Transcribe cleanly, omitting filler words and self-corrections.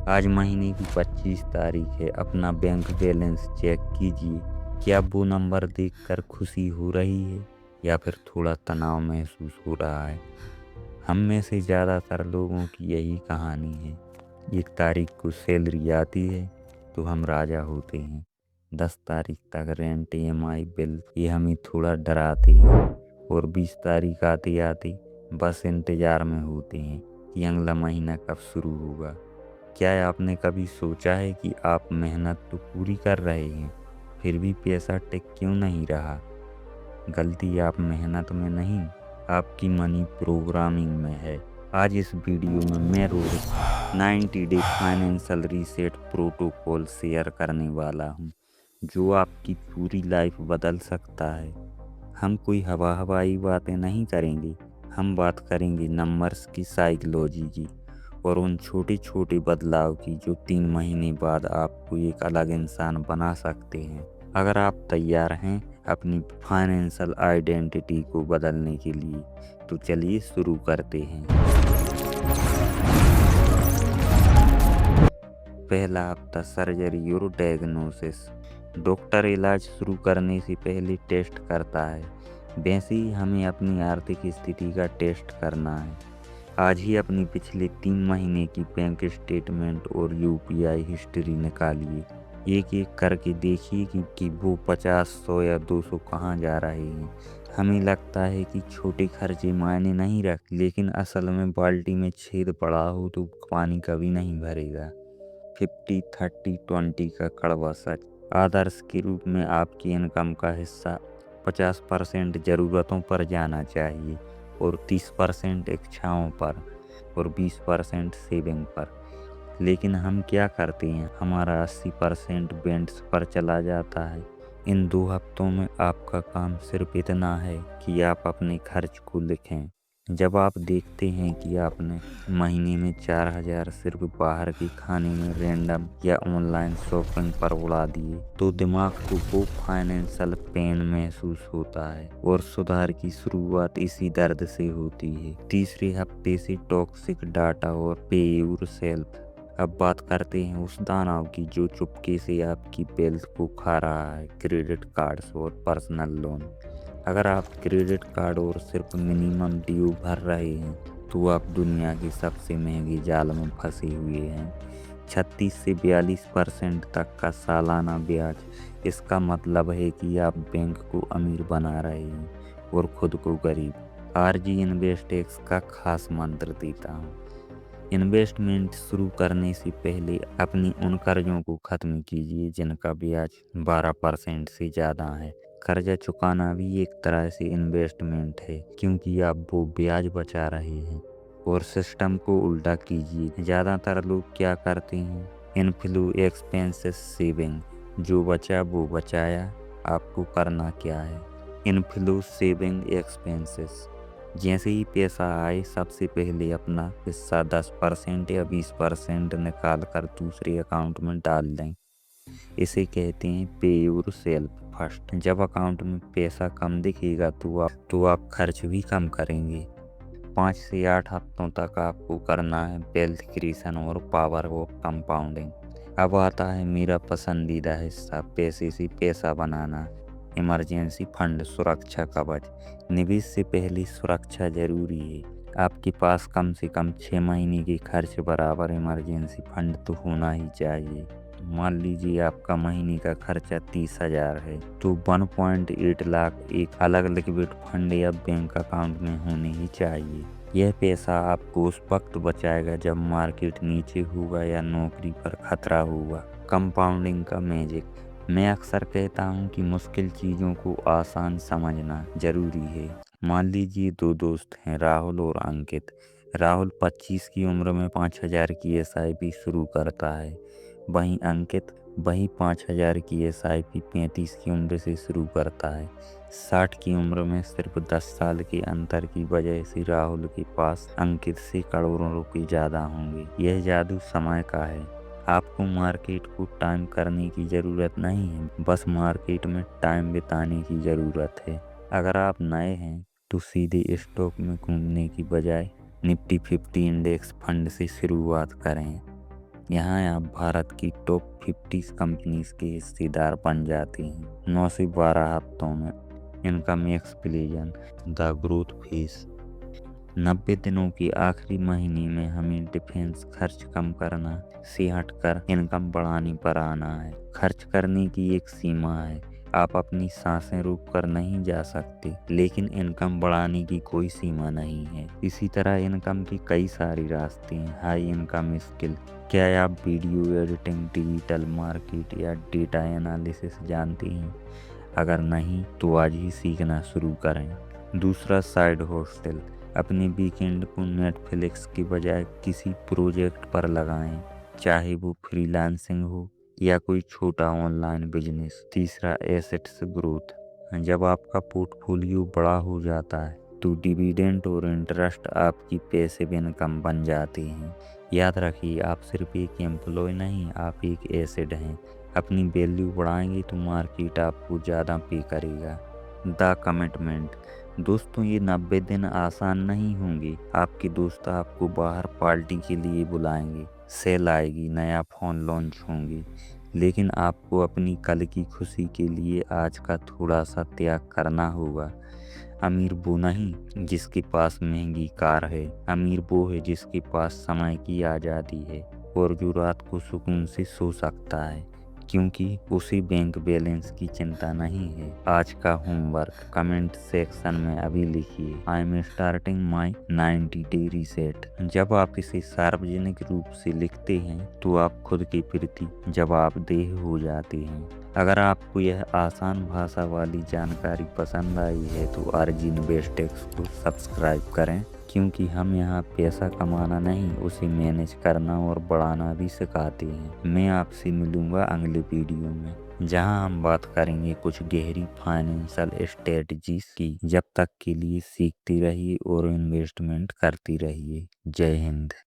आज महीने की 25 तारीख है। अपना बैंक बैलेंस चेक कीजिए। क्या वो नंबर देखकर खुशी हो रही है या फिर थोड़ा तनाव महसूस हो रहा है? हम में से ज़्यादातर लोगों की यही कहानी है। 1 तारीख को सैलरी आती है तो हम राजा होते हैं। 10 तारीख तक रेंट, EMI, बिल ये हमें थोड़ा डराते हैं और 20 तारीख आते आते बस इंतज़ार में होते हैं कि अगला महीना कब शुरू होगा। क्या आपने कभी सोचा है कि आप मेहनत तो पूरी कर रहे हैं, फिर भी पैसा टिक क्यों नहीं रहा? गलती आप मेहनत में नहीं, आपकी मनी प्रोग्रामिंग में है। आज इस वीडियो में मैं रोज 90 day financial reset protocol share करने वाला हूँ, जो आपकी पूरी लाइफ बदल सकता है। हम कोई हवाई बातें नहीं करेंगे, हम बात करेंगे नंबर्स की, साइकोलॉजी की और उन छोटे छोटे बदलाव की जो 3 महीने बाद आपको एक अलग इंसान बना सकते हैं। अगर आप तैयार हैं अपनी फाइनेंशियल आइडेंटिटी को बदलने के लिए, तो चलिए शुरू करते हैं। पहला हफ्ता, सर्जरी और डायग्नोसिस। डॉक्टर इलाज शुरू करने से पहले टेस्ट करता है, वैसे ही हमें अपनी आर्थिक स्थिति का टेस्ट करना है। आज ही अपनी पिछले 3 महीने की बैंक स्टेटमेंट और UPI हिस्ट्री निकालिए। एक एक करके देखिए कि वो 50, 100 या 200 कहाँ जा रहे हैं। हमें लगता है कि छोटे खर्चे मायने नहीं रख, लेकिन असल में बाल्टी में छेद पड़ा हो तो पानी कभी नहीं भरेगा। 50, 30, 20 का कड़वा सच। आदर्श के रूप में आपकी इनकम का हिस्सा 50% ज़रूरतों पर जाना चाहिए और 30% इच्छाओं पर और 20% सेविंग पर। लेकिन हम क्या करते हैं, हमारा 80% बेंट्स पर चला जाता है। इन 2 हफ्तों में आपका काम सिर्फ इतना है कि आप अपने खर्च को लिखें। जब आप देखते हैं कि आपने महीने में 4000 सिर्फ बाहर के खाने में, रैंडम या ऑनलाइन शॉपिंग पर उड़ा दिए, तो दिमाग को वो फाइनेंशियल पेन महसूस होता है और सुधार की शुरुआत इसी दर्द से होती है। तीसरे हफ्ते से टॉक्सिक डाटा और पे योरसेल्फ। अब बात करते हैं उस दानव की जो चुपके से आपकी वेल्थ को खा रहा है, क्रेडिट कार्ड्स और पर्सनल लोन। अगर आप क्रेडिट कार्ड और सिर्फ मिनिमम ड्यू भर रहे हैं, तो आप दुनिया की सबसे महंगी जाल में फंसे हुए हैं। 36 से 42% तक का सालाना ब्याज। इसका मतलब है कि आप बैंक को अमीर बना रहे हैं और खुद को गरीब। RG इन्वेस्टेक्स का खास मंत्र देता हूँ। इन्वेस्टमेंट शुरू करने से पहले अपनी उन कर्जों को खत्म कीजिए जिनका ब्याज 12% से ज़्यादा है। कर्जा चुकाना भी एक तरह से इन्वेस्टमेंट है, क्योंकि आप वो ब्याज बचा रहे हैं। और सिस्टम को उल्टा कीजिए। ज़्यादातर लोग क्या करते हैं, इनफ्लो एक्सपेंसेस सेविंग, जो बचा वो बचाया। आपको करना क्या है, इनफ्लो सेविंग एक्सपेंसेस। जैसे ही पैसा आए, सबसे पहले अपना हिस्सा 10% या 20% निकाल कर दूसरे अकाउंट में डाल दें। इसे कहते हैं पे योर सेल्फ फर्स्ट। जब अकाउंट में पैसा कम दिखेगा तो आप खर्च भी कम करेंगे। 5 से 8 हफ्तों तक आपको करना है वेल्थ क्रिएशन और पावर ऑफ कंपाउंडिंग। अब आता है मेरा पसंदीदा हिस्सा, पैसे से पैसा बनाना। इमरजेंसी फंड, सुरक्षा कवच। निवेश से पहले सुरक्षा जरूरी है। आपके पास कम से कम 6 महीने के खर्च बराबर इमरजेंसी फंड तो होना ही चाहिए। मान लीजिए आपका महीने का खर्चा 30,000 है, तो 1.8 लाख एक अलग लिक्विड फंड या बैंक अकाउंट में होने ही चाहिए। यह पैसा आपको उस वक्त बचाएगा जब मार्केट नीचे होगा या नौकरी पर खतरा होगा। कंपाउंडिंग का मैजिक। मैं अक्सर कहता हूँ कि मुश्किल चीज़ों को आसान समझना जरूरी है। मान लीजिए 2 दोस्त हैं, राहुल और अंकित। राहुल 25 की उम्र में 5,000 की SIP शुरू करता है। वहीं अंकित वही 5,000 की SIP 35 की उम्र से शुरू करता है। 60 की उम्र में सिर्फ 10 साल के अंतर की वजह से राहुल के पास अंकित से करोड़ों रुपए ज़्यादा होंगे। यह जादू समय का है। आपको मार्केट को टाइम करने की ज़रूरत नहीं है, बस मार्केट में टाइम बिताने की ज़रूरत है। अगर आप नए हैं तो सीधे स्टॉक में कूदने की बजाय निफ्टी 50 इंडेक्स फंड से शुरुआत करें। यहाँ आप भारत की टॉप 50 कंपनीज के हिस्सेदार बन जाते हैं। 9 से 12 हफ्तों में income explosion, the growth phase. 90 दिनों के आखिरी महीने में हमें डिफेंस खर्च कम करना से हटकर इनकम बढ़ाने पर आना है। खर्च करने की एक सीमा है, आप अपनी सांसें रोक कर नहीं जा सकते, लेकिन इनकम बढ़ाने की कोई सीमा नहीं है। इसी तरह इनकम के कई सारे रास्ते हैं। High income skill. क्या आप वीडियो एडिटिंग, डिजिटल मार्केट या डेटा एनालिसिस जानते हैं? अगर नहीं तो आज ही सीखना शुरू करें। दूसरा, साइड हॉस्टल। अपने वीकेंड को नेटफ्लिक्स की बजाय किसी प्रोजेक्ट पर लगाएं, चाहे वो फ्रीलांसिंग हो या कोई छोटा ऑनलाइन बिजनेस। तीसरा, एसेट्स ग्रोथ। जब आपका पोर्टफोलियो बड़ा हो जाता है तो डिविडेंड और इंटरेस्ट आपकी पैसिव इनकम बन जाते हैं। याद रखिए, आप सिर्फ एक एम्प्लॉय नहीं, आप एक एसेट हैं। अपनी वैल्यू बढ़ाएंगे तो मार्केट आपको ज़्यादा पे करेगा। The commitment. दोस्तों, ये 90 दिन आसान नहीं होंगे। आपके दोस्त आपको बाहर पार्टी के लिए बुलाएंगे, सेल आएगी, नया फ़ोन लॉन्च होंगे, लेकिन आपको अपनी कल की खुशी के लिए आज का थोड़ा सा त्याग करना होगा। अमीर वो नहीं जिसके पास महंगी कार है, अमीर वो है जिसके पास समय की आज़ादी है और जो रात को सुकून से सो सकता है, क्योंकि उसे बैंक बैलेंस की चिंता नहीं है। आज का होमवर्क कमेंट सेक्शन में अभी लिखिए, I am starting my 90 day reset. जब आप इसे सार्वजनिक रूप से लिखते हैं तो आप खुद के प्रति जवाबदेह हो जाते हैं। अगर आपको यह आसान भाषा वाली जानकारी पसंद आई है तो आरजी इन्वेस्टेक्स को सब्सक्राइब करें, क्योंकि हम यहाँ पैसा कमाना नहीं, उसे मैनेज करना और बढ़ाना भी सिखाते हैं। मैं आपसे मिलूँगा अगले वीडियो में, जहाँ हम बात करेंगे कुछ गहरी फाइनेंशियल स्ट्रेटजीज की। जब तक के लिए सीखते रहिए और इन्वेस्टमेंट करते रहिए। जय हिंद।